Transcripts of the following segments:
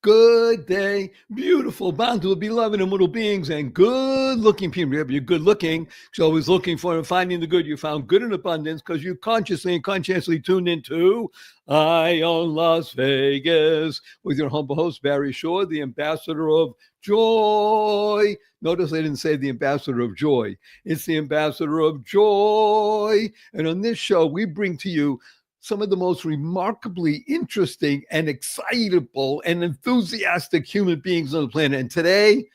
Good day, beautiful, bountiful, beloved, immortal beings, and good-looking people. You're good-looking, so always looking for and finding the good. You found good in abundance because you consciously and conscientiously tuned into I Own Las Vegas with your humble host, Barry Shore, the ambassador of joy. Notice I didn't say the ambassador of joy. It's the ambassador of joy. And on this show, we bring to you some of the most remarkably interesting and excitable and enthusiastic human beings on the planet. And today,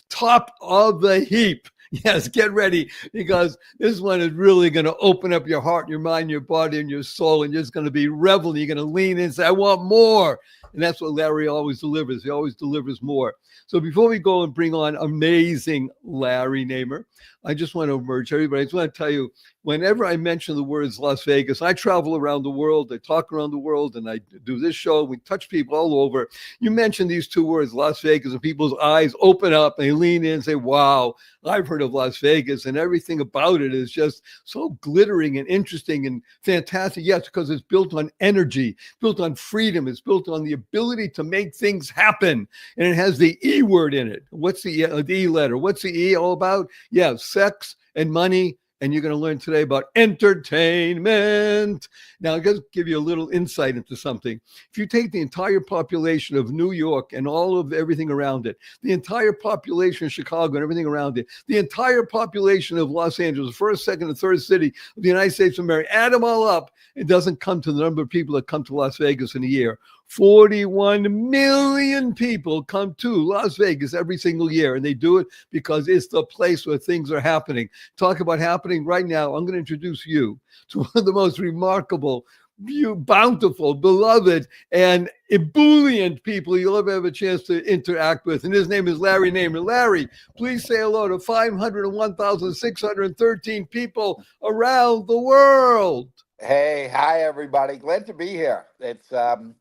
top of the heap. Yes, get ready because this one is really going to open up your heart, your mind, your body, and your soul. And you're just going to be reveling. You're going to lean in and say, I want more. And that's what Larry always delivers. He always delivers more. So before we go and bring on amazing Larry Namer, I just want to urge everybody. I just want to tell you, whenever I mention the words Las Vegas, I travel around the world, I talk around the world, and I do this show. We touch people all over. You mention these two words, Las Vegas, and people's eyes open up. They lean in and say, wow, I've heard of Las Vegas, and everything about it is just so glittering and interesting and fantastic. Yes, because it's built on energy, built on freedom. It's built on the ability to make things happen. And it has the E word in it. What's the E letter? What's the E all about? Yeah, sex and money. And you're going to learn today about entertainment. Now, I'll just give you a little insight into something. If you take the entire population of New York and all of everything around it, the entire population of Chicago and everything around it, the entire population of Los Angeles, the first, second, and third city of the United States of America, add them all up, it doesn't come to the number of people that come to Las Vegas in a year. 41 million people come to Las Vegas every single year, and they do it because it's the place where things are happening. Talk about happening right now. I'm going to introduce you to one of the most remarkable, bountiful, beloved, and ebullient people you'll ever have a chance to interact with. And his name is Larry Namer. Larry, please say hello to 501,613 people around the world. Hey, hi everybody. Glad to be here. It's going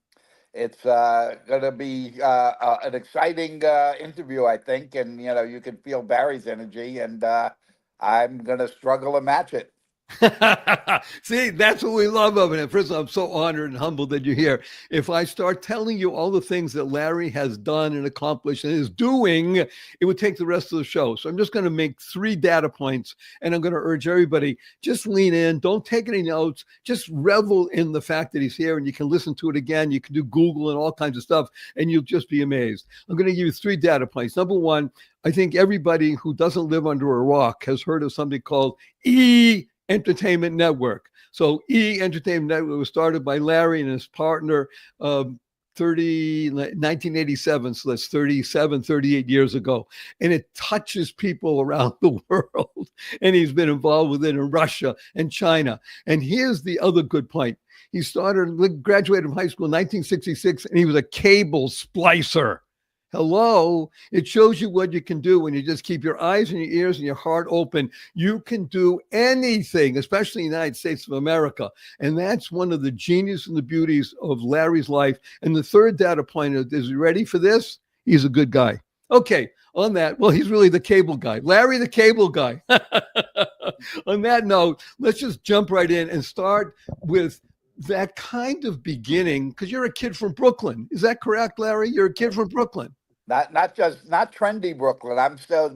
to be an exciting interview, I think, and you can feel Barry's energy, and I'm going to struggle to match it. See, that's what we love of it. First of all, I'm so honored and humbled that you're here. If I start telling you all the things that Larry has done and accomplished and is doing, it would take the rest of the show. So I'm just going to make 3 data points, and I'm going to urge everybody, just lean in. Don't take any notes. Just revel in the fact that he's here, and you can listen to it again. You can do Google and all kinds of stuff, and you'll just be amazed. I'm going to give you 3 data points. Number one, I think everybody who doesn't live under a rock has heard of something called Entertainment Network. So Entertainment Network was started by Larry and his partner 1987. So that's 38 years ago. And it touches people around the world. And he's been involved with it in Russia and China. And here's the other good point. He graduated from high school in 1966, and he was a cable splicer. Hello. It shows you what you can do when you just keep your eyes and your ears and your heart open. You can do anything, especially in the United States of America. And that's one of the genius and the beauties of Larry's life. And the third data point is, you ready for this? He's a good guy. Okay. On that, well, he's really the cable guy. Larry, the cable guy. On that note, let's just jump right in and start with that kind of beginning, because you're a kid from Brooklyn. Is that correct, Larry? You're a kid from Brooklyn. Not trendy Brooklyn.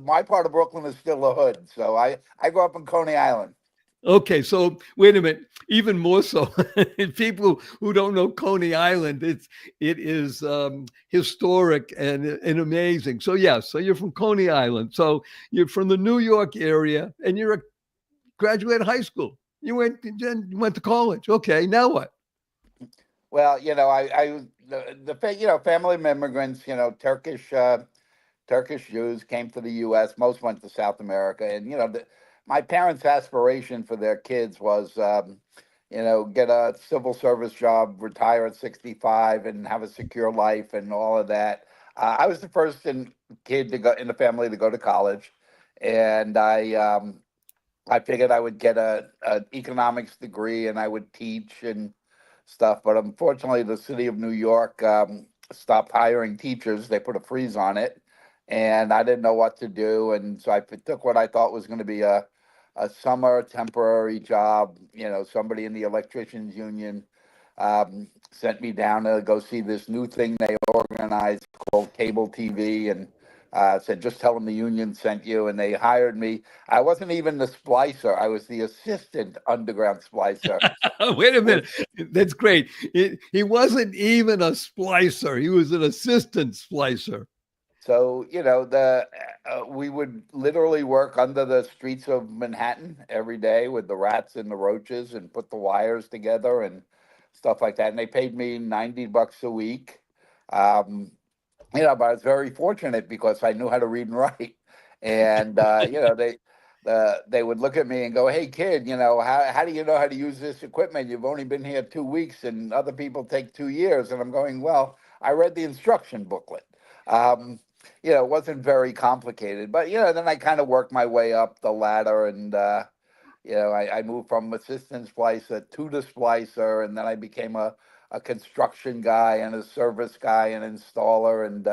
My part of Brooklyn is still the hood. So I grew up in Coney Island. Okay, so wait a minute. Even more so, people who don't know Coney Island, it is historic and amazing. So yes, so you're from Coney Island. So you're from the New York area, and you're a graduate of high school. You went to college. Okay, now what? Well, family of immigrants, Turkish Jews came to the U.S. Most went to South America, and my parents' aspiration for their kids was, get a civil service job, retire at 65, and have a secure life, and all of that. I was the first kid to go in the family to go to college, and I figured I would get an economics degree and I would teach and stuff. But unfortunately, the city of New York stopped hiring teachers. They put a freeze on it, and I didn't know what to do. And so I took what I thought was going to be a summer temporary job, somebody in the electricians union sent me down to go see this new thing they organized called cable TV, and said, just tell them the union sent you. And they hired me. I wasn't even the splicer. I was the assistant underground splicer, Wait a minute. which, That's great. He wasn't even a splicer. He was an assistant splicer. so, we would literally work under the streets of Manhattan every day with the rats and the roaches and put the wires together and stuff like that. And they paid me $90 a week. Um, but I was very fortunate because I knew how to read and write. And, they would look at me and go, "Hey, kid, how do you know how to use this equipment? You've only been here 2 weeks and other people take 2 years." And I'm going, "Well, I read the instruction booklet." Um, it wasn't very complicated, but, then I kind of worked my way up the ladder, and, I moved from assistant splicer to the splicer, and then I became a construction guy and a service guy and installer. And,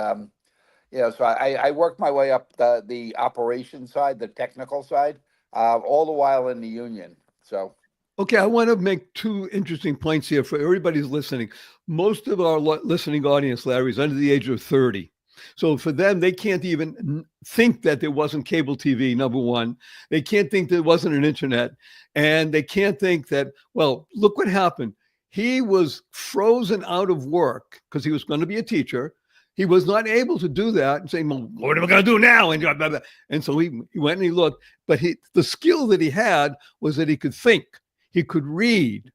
so I worked my way up the operation side, the technical side, all the while in the union. So, Okay, I want to make two interesting points here for everybody who's listening. Most of our listening audience, Larry, is under the age of 30. So for them, they can't even think that there wasn't cable TV, number one. They can't think there wasn't an internet. And they can't think that, well, look what happened. He was frozen out of work because he was going to be a teacher. He was not able to do that and saying, well, what am I going to do now? And, blah, blah, blah. And so he went and he looked. But the skill that he had was that he could think. He could read.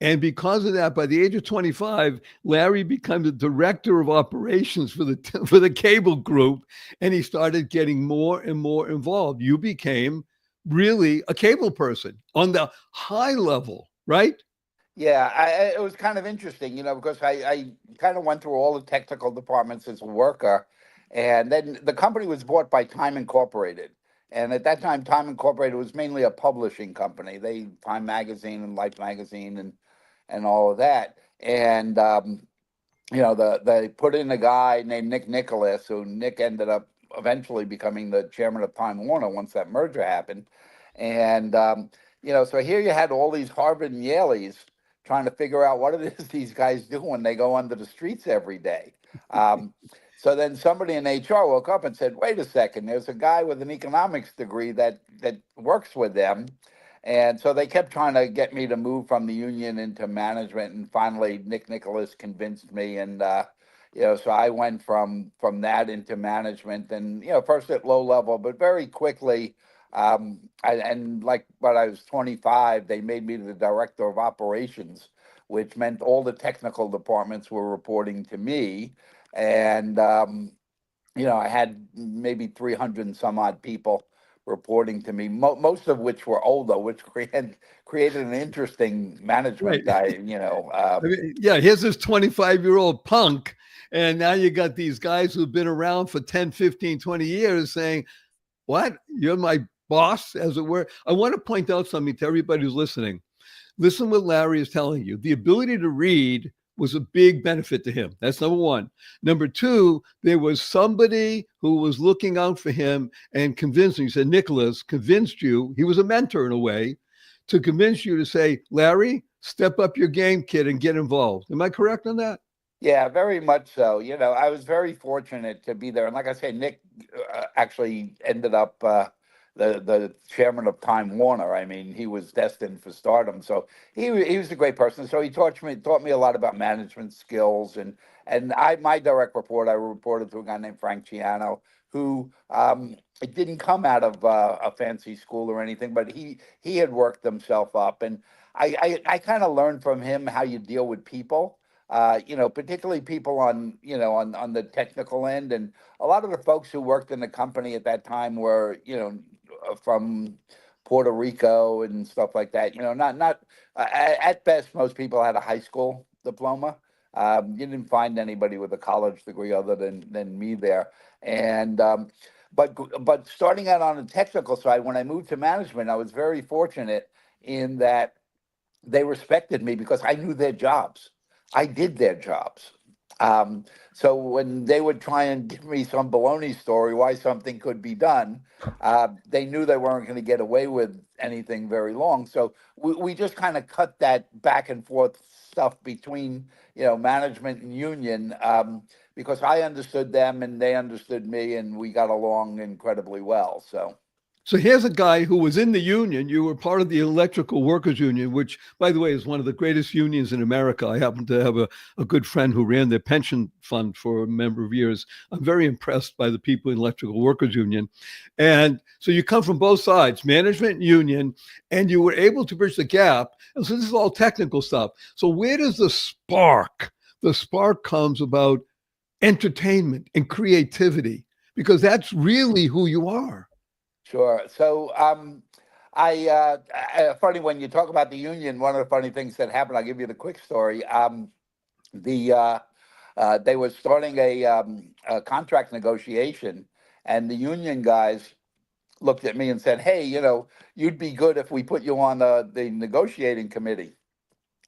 And because of that, by the age of 25, Larry became the director of operations for the cable group, and he started getting more and more involved. You became really a cable person on the high level, right? yeah, it was kind of interesting, because I kind of went through all the technical departments as a worker. And then the company was bought by Time Incorporated. And at that time, Time Incorporated was mainly a publishing company. Time Magazine and Life Magazine and all of that. And, they put in a guy named Nick Nicholas, who Nick ended up eventually becoming the chairman of Time Warner once that merger happened. And, so here you had all these Harvard and Yaleys trying to figure out what it is these guys do when they go under the streets every day. So then somebody in HR woke up and said, "Wait a second, there's a guy with an economics degree that works with them." And so they kept trying to get me to move from the union into management. And finally, Nick Nicholas convinced me. And, so I went from that into management, and, first at low level, but very quickly. And like when I was 25, they made me the director of operations, which meant all the technical departments were reporting to me. And, I had maybe 300 and some odd people reporting to me, most of which were older, which created an interesting management. Right. I Um, mean, yeah, here's this 25-year-old punk. And now you got these guys who've been around for 10, 15, 20 years saying, what? You're my boss, as it were. I want to point out something to everybody who's listening. Listen what Larry is telling you. The ability to read was a big benefit to him. That's number one. Number two, there was somebody who was looking out for him and convincing. He said, Nicholas convinced you, he was a mentor in a way, to convince you to say, Larry, step up your game, kid, and get involved. Am I correct on that? Yeah, very much so. I was very fortunate to be there, and like I say, Nick actually ended up the chairman of Time Warner. I mean, he was destined for stardom. So he was a great person. So he taught me a lot about management skills, and my direct report, I reported to a guy named Frank Ciano, who it didn't come out of a fancy school or anything, but he had worked himself up, and I kind of learned from him how you deal with people. Particularly people on the technical end. And a lot of the folks who worked in the company at that time were, from Puerto Rico and stuff like that. Not at best, most people had a high school diploma. You didn't find anybody with a college degree other than me there. And but starting out on the technical side, when I moved to management, I was very fortunate in that they respected me because I knew their jobs. I did their jobs. So when they would try and give me some baloney story why something could be done, they knew they weren't going to get away with anything very long. So we just kind of cut that back and forth stuff between, management and union, because I understood them and they understood me, and we got along incredibly well. So here's a guy who was in the union. You were part of the Electrical Workers Union, which, by the way, is one of the greatest unions in America. I happen to have a good friend who ran their pension fund for a number of years. I'm very impressed by the people in Electrical Workers Union. And so you come from both sides, management and union, and you were able to bridge the gap. And so this is all technical stuff. So where does the spark? The spark comes about entertainment and creativity, because that's really who you are. Sure. So, funny when you talk about the union. One of the funny things that happened, I'll give you the quick story. They were starting a contract negotiation, and the union guys looked at me and said, "Hey, you'd be good if we put you on the negotiating committee."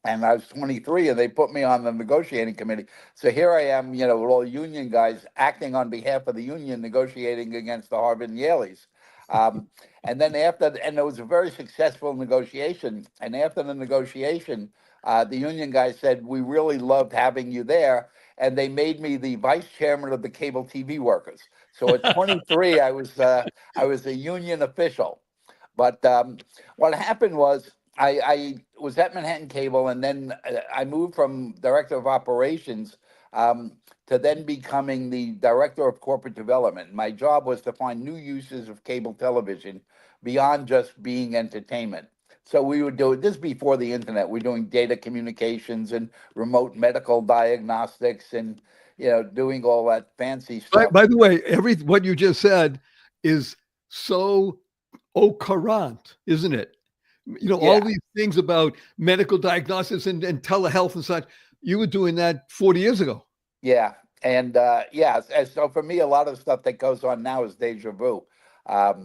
And I was 23, and they put me on the negotiating committee. So here I am, with all the union guys acting on behalf of the union, negotiating against the Harvard and Yaleys. And then and it was a very successful negotiation. And after the negotiation, the union guys said, "We really loved having you there." And they made me the vice chairman of the cable TV workers. So at 23, I was a union official. But what happened was, I was at Manhattan Cable, and then I moved from director of operations to then becoming the director of corporate development. My job was to find new uses of cable television beyond just being entertainment. So we would do this before the internet. We're doing data communications and remote medical diagnostics, and doing all that fancy stuff. By the way, what you just said is so au courant, isn't it? All these things about medical diagnosis and telehealth and such. You were doing that 40 years ago. Yeah. And so for me, a lot of stuff that goes on now is deja vu. But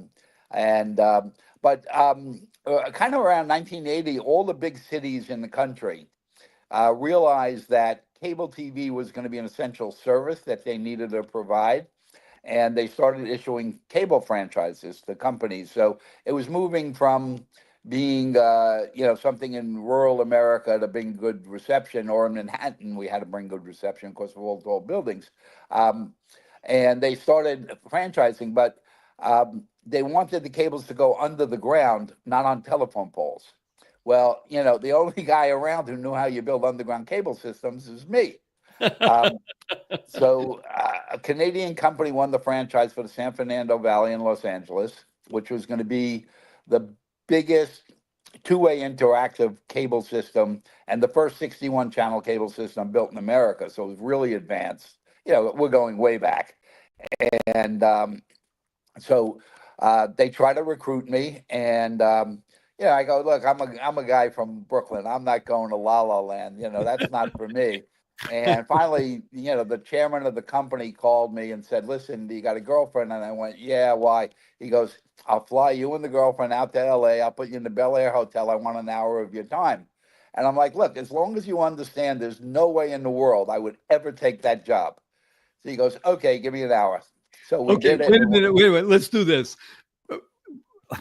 kind of around 1980, all the big cities in the country realized that cable TV was going to be an essential service that they needed to provide. And they started issuing cable franchises to companies. So it was moving from being, something in rural America to bring good reception, or in Manhattan, we had to bring good reception because of all tall buildings. And they started franchising, but they wanted the cables to go under the ground, not on telephone poles. Well, the only guy around who knew how you build underground cable systems is me. So a Canadian company won the franchise for the San Fernando Valley in Los Angeles, which was going to be the biggest two-way interactive cable system and the first 61-channel cable system built in America. So it was really advanced. We're going way back. And so they try to recruit me, and I go, "Look, I'm a guy from Brooklyn. I'm not going to La La Land. That's not for me." And finally, the chairman of the company called me and said, "Listen, you got a girlfriend?" And I went, "Yeah, why?" He goes, "I'll fly you and the girlfriend out to LA. I'll put you in the Bel Air Hotel. I want an hour of your time." And I'm like, "Look, as long as you understand, there's no way in the world I would ever take that job." So he goes, "Okay, give me an hour." So we did it. Wait a minute. Let's do this.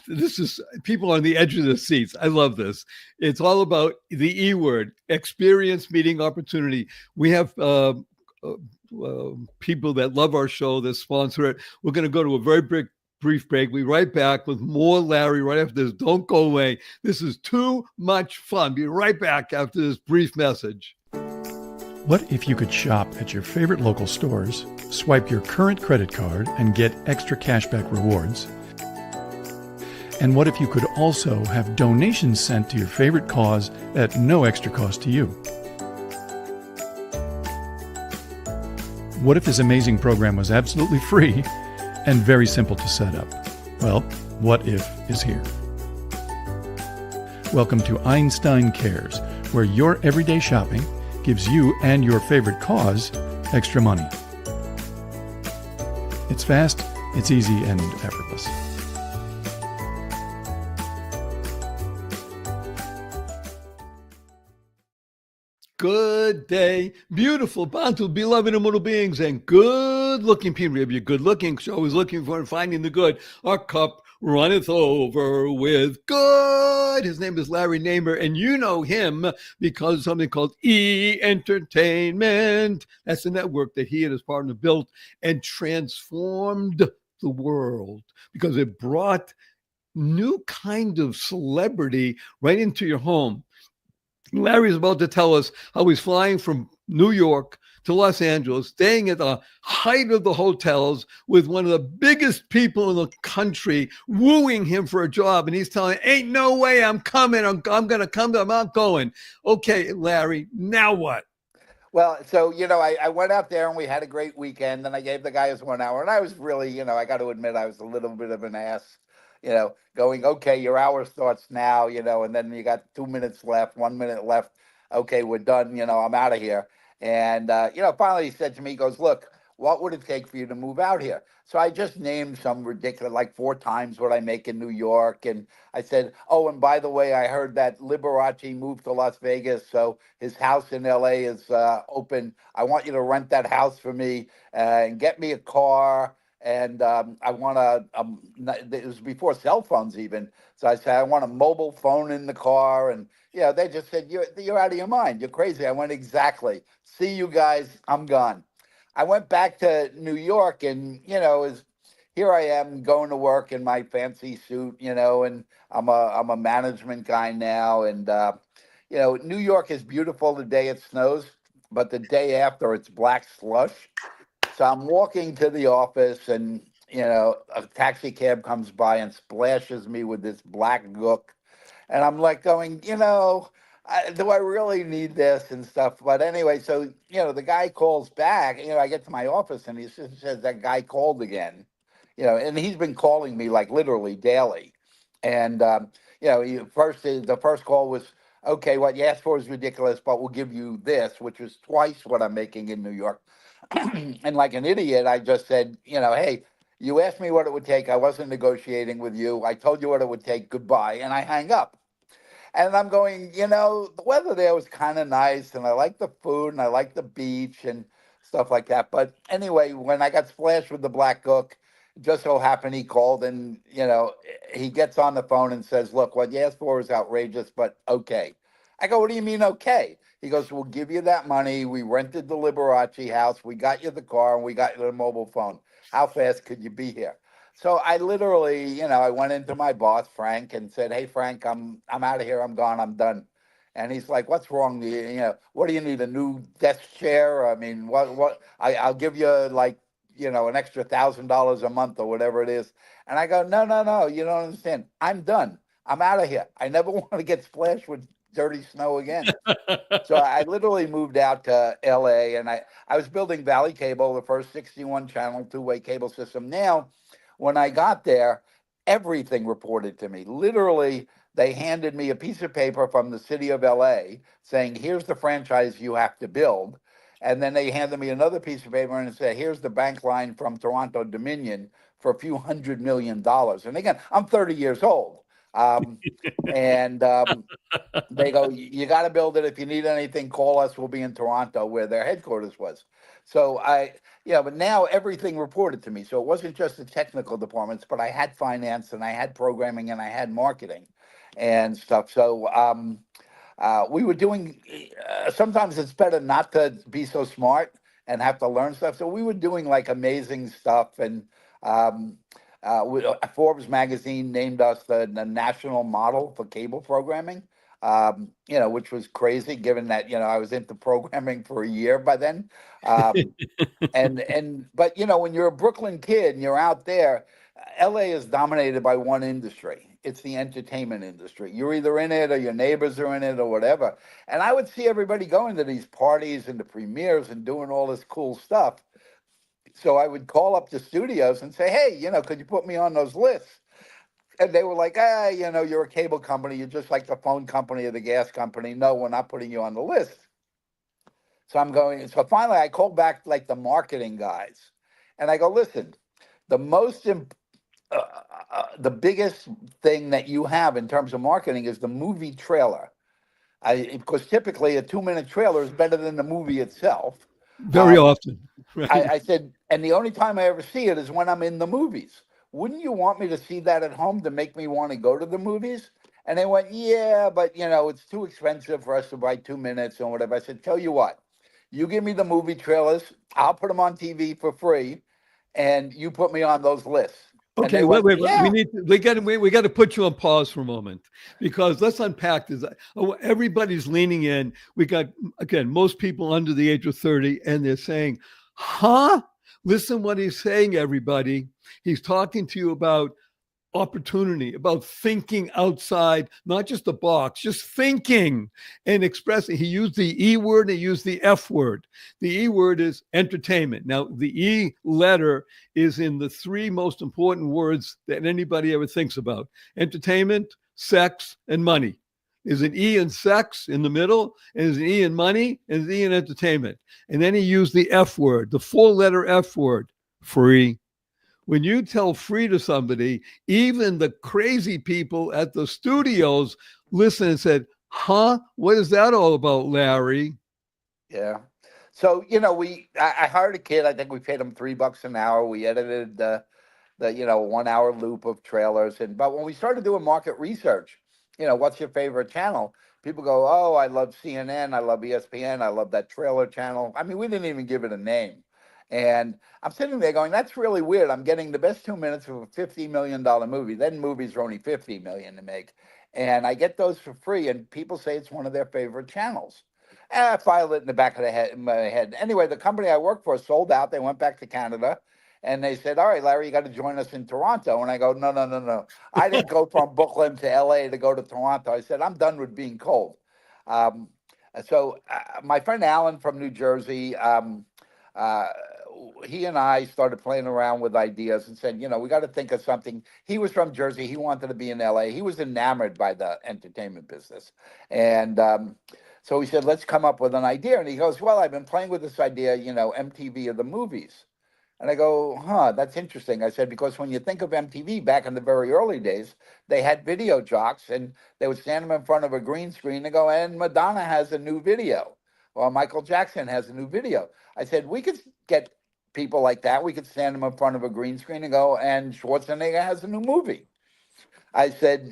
This is people on the edge of the seats. I love this. It's all about the E word: experience meeting opportunity. We have people that love our show that sponsor it. We're going to go to a very brief break. We right back with more Larry right after this. Don't go away. This is too much fun. Be right back after this brief message. What if you could shop at your favorite local stores, swipe your current credit card, and get extra cashback rewards? And what if you could also have donations sent to your favorite cause at no extra cost to you? What if this amazing program was absolutely free and very simple to set up? Well, What If is here. Welcome to Einstein Cares, where your everyday shopping gives you and your favorite cause extra money. It's fast, it's easy, and effortless. Good day, beautiful, bountiful, beloved immortal beings, and good-looking people. If you're good-looking, so always looking for and finding the good. Our cup runneth over with good. His name is Larry Namer, and you know him because of something called Entertainment. That's the network that he and his partner built and transformed the world because it brought new kind of celebrity right into your home. Larry's about to tell us how he's flying from New York to Los Angeles, staying at the height of the hotels with one of the biggest people in the country wooing him for a job. And he's telling, ain't no way I'm coming. I'm going to come. I'm not going. Okay, Larry, now what? Well, so, I went out there and we had a great weekend and I gave the guys 1 hour. And I was really, I got to admit, I was a little bit of an ass, going, okay, your hour starts now, and then you got 2 minutes left, 1 minute left. Okay, we're done. I'm out of here. And, finally he said to me, he goes, look, what would it take for you to move out here? So I just named some ridiculous, like 4 times what I make in New York. And I said, oh, and by the way, I heard that Liberace moved to Las Vegas. So his house in LA is open. I want you to rent that house for me and get me a car. And I want it was before cell phones even. So I said, I want a mobile phone in the car. And, they just said, you're out of your mind. You're crazy. I went, exactly. See you guys. I'm gone. I went back to New York and, here I am going to work in my fancy suit, and I'm a management guy now. And, New York is beautiful the day it snows, but the day after it's black slush. So I'm walking to the office and, a taxi cab comes by and splashes me with this black gook. And I'm like going, do I really need this and stuff? But anyway, so, the guy calls back, I get to my office and he says that guy called again, and he's been calling me like literally daily. And, the first call was, okay, what you asked for is ridiculous, but we'll give you this, which was twice what I'm making in New York. And like an idiot, I just said, hey, you asked me what it would take. I wasn't negotiating with you. I told you what it would take. Goodbye. And I hang up. And I'm going, the weather there was kind of nice. And I like the food and I like the beach and stuff like that. But anyway, when I got splashed with the black gook, it just so happened he called and, he gets on the phone and says, look, what you asked for is outrageous, but okay. I go, what do you mean, okay? He goes, we'll give you that money. We rented the Liberace house. We got you the car and we got you the mobile phone. How fast could you be here? So I literally, I went into my boss, Frank, and said, hey, Frank, I'm out of here. I'm gone. I'm done. And he's like, what's wrong? What do you need? A new desk chair? I mean, I'll give you like, an extra $1,000 a month or whatever it is. And I go, no. You don't understand. I'm done. I'm out of here. I never want to get splashed with dirty snow again. So I literally moved out to LA and I was building Valley Cable, the first 61 channel two-way cable system. Now, when I got there, everything reported to me. Literally, they handed me a piece of paper from the city of LA saying, here's the franchise you have to build. And then they handed me another piece of paper and said, here's the bank line from Toronto Dominion for a few $100 million. And again, I'm 30 years old. They go, you got to build it. If you need anything, call us. We'll be in Toronto where their headquarters was. So but now everything reported to me. So it wasn't just the technical departments, but I had finance and I had programming and I had marketing and stuff. So we were doing, sometimes it's better not to be so smart and have to learn stuff. So we were doing like amazing stuff. And Forbes magazine named us the national model for cable programming, which was crazy given that, I was into programming for a year by then. But when you're a Brooklyn kid and you're out there, LA is dominated by one industry. It's the entertainment industry. You're either in it or your neighbors are in it or whatever. And I would see everybody going to these parties and the premieres and doing all this cool stuff. So I would call up the studios and say, hey, could you put me on those lists? And they were like, you're a cable company. You're just like the phone company or the gas company. No, we're not putting you on the list. So finally I called back like the marketing guys. And I go, listen, the biggest thing that you have in terms of marketing is the movie trailer. Because typically a 2-minute trailer is better than the movie itself. Very often. Right. I said, and the only time I ever see it is when I'm in the movies. wouldn't you want me to see that at home to make me want to go to the movies? And they went, yeah, but it's too expensive for us to buy 2 minutes and whatever. I said, tell you what, you give me the movie trailers, I'll put them on TV for free, and you put me on those lists. And Okay, they wait, went, wait, wait. yeah. We got to put you on pause for a moment because let's unpack this. Everybody's leaning in. We got, again, most people under the age of 30, and they're saying, huh? Listen what he's saying, everybody. He's talking to you about opportunity, about thinking outside, not just the box, just thinking and expressing. He used the E word, he used the F word. The E word is entertainment. Now, the E letter is in the three most important words that anybody ever thinks about: entertainment, sex, and money. There's an E in sex in the middle, and there's an E in money, and there's an E in entertainment. And then he used the F word, the four-letter F word: free. When you tell free to somebody, even the crazy people at the studios listen and said, huh? What is that all about, Larry? Yeah. So, I hired a kid. I think we paid him $3 an hour. We edited the 1 hour loop of trailers. But when we started doing market research, what's your favorite channel? People go, oh, I love CNN. I love ESPN. I love that trailer channel. I mean, we didn't even give it a name. And I'm sitting there going, that's really weird. I'm getting the best 2 minutes of a $50 million movie. Then movies are only $50 million to make. And I get those for free. And people say it's one of their favorite channels. And I filed it in the back of my head. Anyway, the company I work for sold out. They went back to Canada. And they said, all right, Larry, you got to join us in Toronto. And I go, no, no, no, no. I didn't go from Brooklyn to LA to go to Toronto. I said, I'm done with being cold. So my friend Alan from New Jersey, he and I started playing around with ideas and said, we got to think of something. He was from Jersey. He wanted to be in LA. He was enamored by the entertainment business. And so we said, let's come up with an idea. And he goes, well, I've been playing with this idea, MTV of the movies. And I go, that's interesting. I said, because when you think of MTV back in the very early days, they had video jocks and they would stand them in front of a green screen and go, and Madonna has a new video, or Michael Jackson has a new video. I said, we could get people like that. We could stand them in front of a green screen and go, and Schwarzenegger has a new movie. I said,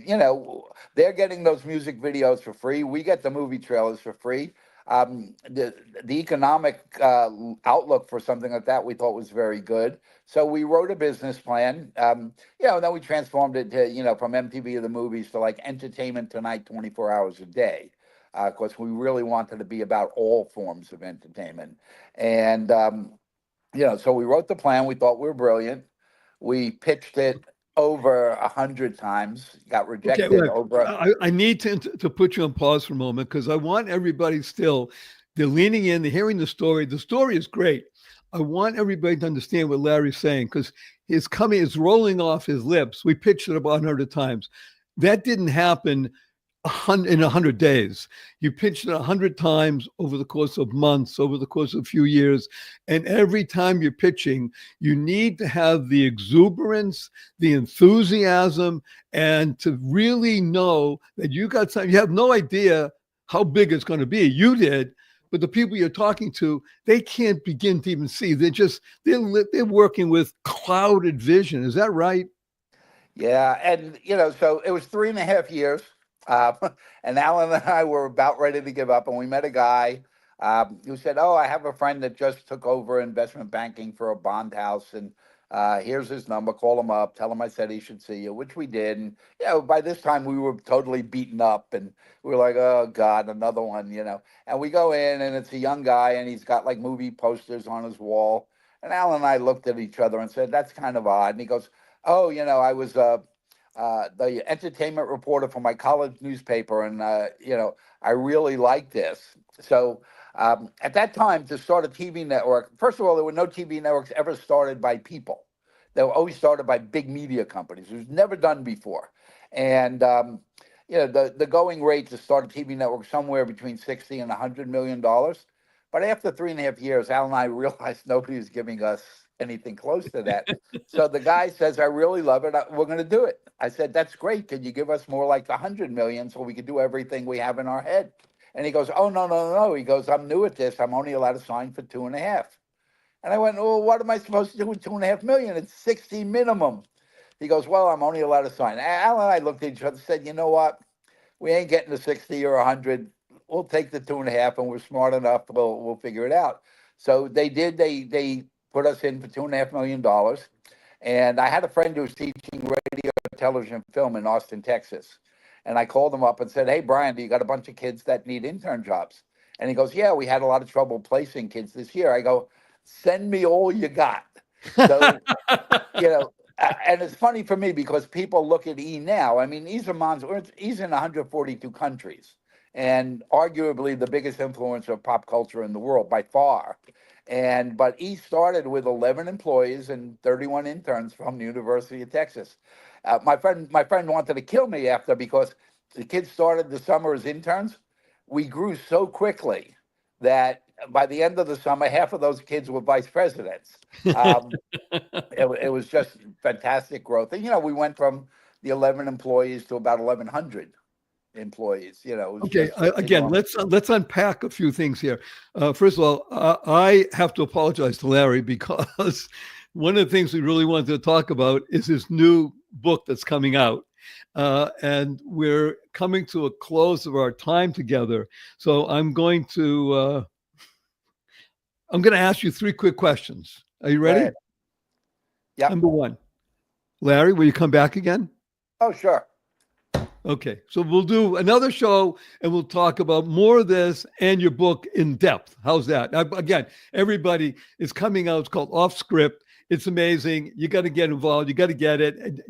they're getting those music videos for free. We get the movie trailers for free. The economic outlook for something like that we thought was very good. So we wrote a business plan. And then we transformed it to, from MTV of the movies to like Entertainment Tonight 24 hours a day. Of course, we really wanted to be about all forms of entertainment. And, so we wrote the plan. We thought we were brilliant. We pitched it over 100 times, got rejected over. I need to put you on pause for a moment because I want everybody still, they're leaning in, they're hearing the story. The story is great. I want everybody to understand what Larry's saying because it's rolling off his lips. We pitched it about 100 times. That didn't happen in 100 days. You pitched it 100 times over the course of months, over the course of a few years. And every time you're pitching, you need to have the exuberance, the enthusiasm, and to really know that you got something. You have no idea how big it's going to be. You did, but the people you're talking to, they can't begin to even see. They're working with clouded vision. Is that right? Yeah. And, so it was 3.5 years. And Alan and I were about ready to give up, and we met a guy who said, oh, I have a friend that just took over investment banking for a bond house, and here's his number, call him up, tell him I said he should see you, which we did. And, by this time we were totally beaten up, and we were like, oh, God, another one, And we go in, and it's a young guy, and he's got like movie posters on his wall. And Alan and I looked at each other and said, that's kind of odd. And he goes, oh, I was the entertainment reporter for my college newspaper, and I really like this. So at that time, to start a TV network, first of all, there were no TV networks ever started by people. They were always started by big media companies. It was never done before. And the going rate to start a TV network somewhere between $60 and $100 million. But after 3.5 years, Al and I realized nobody was giving us anything close to that. So the guy says, I really love it. We're going to do it. I said, that's great. Could you give us more like 100 million so we could do everything we have in our head? And he goes, oh, no, no, no. He goes, I'm new at this. I'm only allowed to sign for 2.5. And I went, well, what am I supposed to do with 2.5 million? It's 60 minimum. He goes, well, I'm only allowed to sign. Al and I looked at each other and said, you know what? We ain't getting to 60 or 100. We'll take the 2.5, and we're smart enough. We'll figure it out. So they did. They put us in for $2.5 million. And I had a friend who was teaching radio, television, film in Austin, Texas. And I called him up and said, hey, Brian, you got a bunch of kids that need intern jobs? And he goes, yeah, we had a lot of trouble placing kids this year. I go, send me all you got. So, and it's funny for me because people look at E now. I mean, he's in 142 countries and arguably the biggest influencer of pop culture in the world by far. But he started with 11 employees and 31 interns from the University of Texas. My friend wanted to kill me after, because the kids started the summer as interns. We grew so quickly that by the end of the summer, half of those kids were vice presidents. It was just fantastic growth. And, we went from the 11 employees to about 1,100 employees. Okay. Again, let's unpack a few things here. First of all, I have to apologize to Larry, because one of the things we really wanted to talk about is his new book that's coming out. And we're coming to a close of our time together. So I'm going to ask you 3 quick questions. Are you ready? Yeah. Number 1, Larry, will you come back again? Oh, sure. Okay. So we'll do another show and we'll talk about more of this and your book in depth. How's that? Again, everybody is coming out. It's called Off Script. It's amazing. You got to get involved. You got to get it. And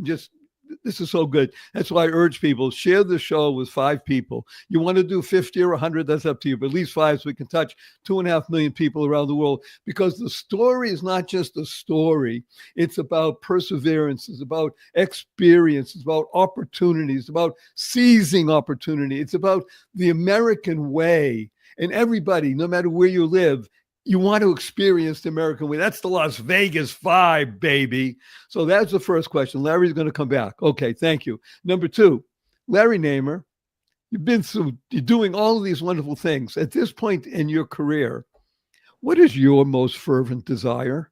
this is so good. That's why I urge people, share the show with 5 people. You want to do 50 or 100, that's up to you, but at least 5, so we can touch 2.5 million people around the world. Because the story is not just a story. It's about perseverance. It's about experience. It's about opportunities. It's about seizing opportunity. It's about the American way. And everybody, no matter where you live, you want to experience the American way. That's the Las Vegas vibe, baby. So that's the first question. Larry's going to come back. Okay, thank you. Number 2, Larry Namer, you're doing all of these wonderful things. At this point in your career, what is your most fervent desire?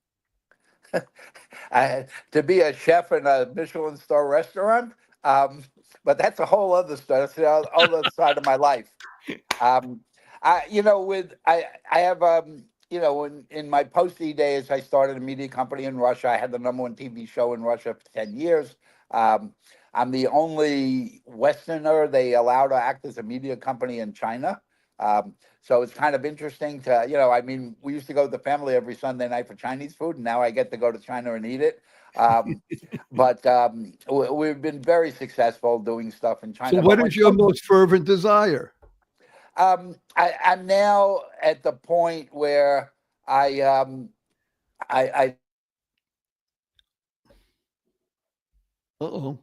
To be a chef in a Michelin star restaurant. But that's a whole other story. That's the other side of my life. I have in my post-E days, I started a media company in Russia. I had the #1 TV show in Russia for 10 years. I'm the only Westerner they allow to act as a media company in China. So it's kind of interesting to, we used to go with the family every Sunday night for Chinese food, and now I get to go to China and eat it. But we've been very successful doing stuff in China. So what is your most fervent desire? I'm now at the point where I Uh-oh.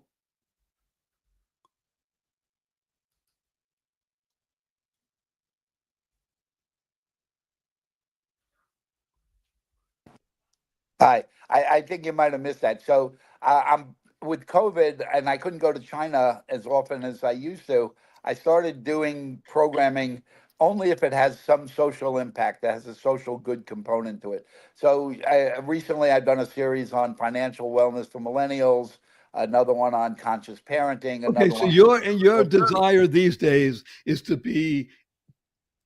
I think you might have missed that. So I'm with COVID, and I couldn't go to China as often as I used to. I started doing programming only if it has some social impact, that has a social good component to it. So recently I've done a series on financial wellness for millennials, another one on conscious parenting. Okay, so your desire these days is to be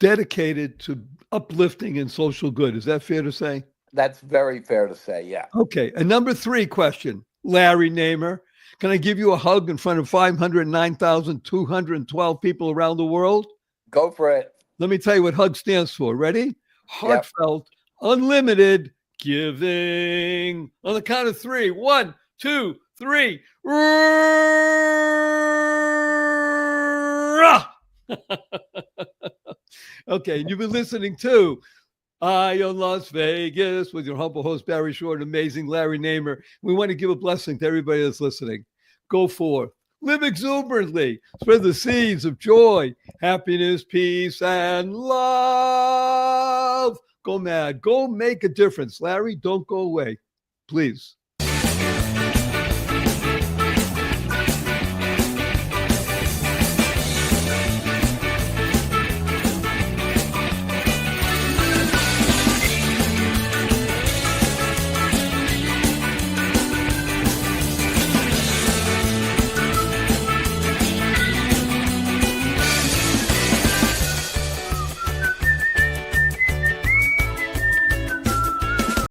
dedicated to uplifting and social good. Is that fair to say? That's very fair to say, yeah. Okay, a number 3 question, Larry Namer. Can I give you a hug in front of 509,212 people around the world? Go for it. Let me tell you what HUG stands for. Ready? Heartfelt, unlimited giving. On the count of 3. 1, 2, 3. Okay, and you've been listening to Eye on Las Vegas with your humble host, Barry Short, amazing Larry Namer. We want to give a blessing to everybody that's listening. Go forth. Live exuberantly. Spread the seeds of joy, happiness, peace, and love. Go mad. Go make a difference. Larry, don't go away. Please.